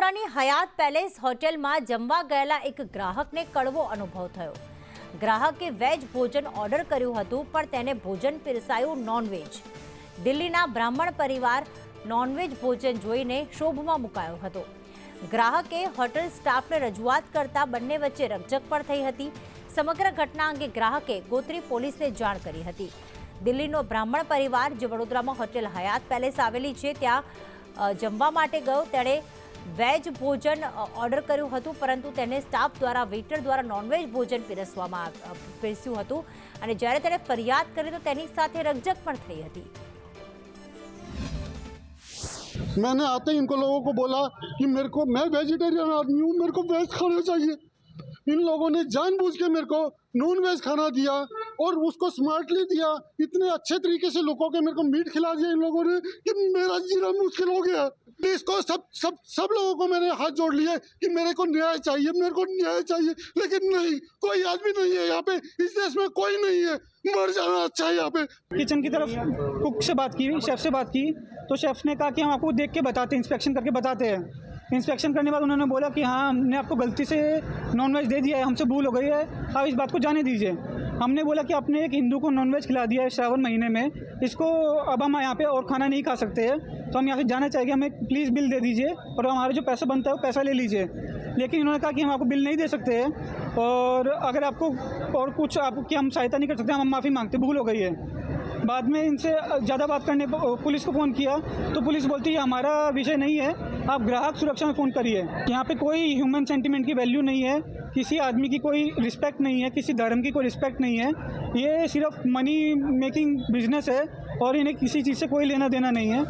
વડોદરાની હયાત પેલેસ હોટેલમાં જમવા ગયેલા એક ગ્રાહકને કડવો અનુભવ થયો। ગ્રાહકે વેજ ભોજન ઓર્ડર કર્યું હતું, પણ તેને ભોજન પીરસાયું નોનવેજ। દિલ્હીના બ્રાહ્મણ પરિવાર નોનવેજ ભોજન જોઈને શોભમાં મુકાયો હતો। ગ્રાહકે હોટેલ સ્ટાફને રજૂઆત કરતા બંને વચ્ચે રકઝક પણ થઈ હતી। સમગ્ર ઘટના અંગે ગ્રાહકે ગોત્રી પોલીસને જાણ કરી હતી। દિલ્હીનો બ્રાહ્મણ પરિવાર જે વડોદરામાં હોટેલ હયાત પેલેસ આવેલી છે ત્યાં જમવા માટે ગયો। તેણે વેજ ભોજન ઓર્ડર કર્યું હતું, પરંતુ તેને સ્ટાફ દ્વારા વેઇટર દ્વારા નોનવેજ ભોજન પીરસ્યું હતું અને જ્યારે તેણે ફરિયાદ કરી તો તેની સાથે રકઝક પણ થઈ હતી। मैंने आते ही इनको लोगों को बोला कि मैं वेजिटेरियन आदमी हूँ, मेरे को वेज खाना चाहिए। इन लोगों ने जानबूझ के मेरे को नॉन वेज खाना दिया और उसको स्मार्टली दिया। इतने अच्छे तरीके से लोगों के मेरे को मीट खिला दिया इन लोगों ने कि मेरा जीना मुश्किल हो गया। इसको सब लोगों को मैंने हाथ जोड़ लिए कि मेरे को न्याय चाहिए, मेरे को न्याय चाहिए, लेकिन नहीं, कोई आदमी नहीं है यहाँ पे, इस देश में कोई नहीं है। मर जाना अच्छा है यहाँ पे। किचन की तरफ कुक से बात की, शेफ से बात की, तो शेफ ने कहा कि हम आपको देख के बताते हैं, इंस्पेक्शन करके बताते हैं। इंस्पेक्शन करने के बाद उन्होंने बोला कि हाँ, हमने आपको गलती से नॉनवेज दे दिया है, हमसे भूल हो गई है, आप इस बात को जाने दीजिए। हमने बोला कि आपने एक हिंदू को नॉनवेज खिला दिया है श्रावण महीने में, इसको अब हम यहाँ पे और खाना नहीं खा सकते हैं, तो हम यहाँ से जाना चाहिए। हमें प्लीज़ बिल दे दीजिए और हमारा जो पैसा बनता है वो पैसा ले लीजिए। लेकिन इन्होंने कहा कि हम आपको बिल नहीं दे सकते हैं और अगर आपको और कुछ आपकी हम सहायता नहीं कर सकते, हम माफ़ी मांगते, भूल हो गई है। बाद में इनसे ज़्यादा बात करने पुलिस को फ़ोन किया तो पुलिस बोलती है हमारा विषय नहीं है, आप ग्राहक सुरक्षा में फ़ोन करिए। यहाँ पे कोई ह्यूमन सेंटिमेंट की वैल्यू नहीं है, किसी आदमी की कोई रिस्पेक्ट नहीं है, किसी धर्म की कोई रिस्पेक्ट नहीं है। ये सिर्फ मनी मेकिंग बिजनेस है और इन्हें किसी चीज़ से कोई लेना देना नहीं है।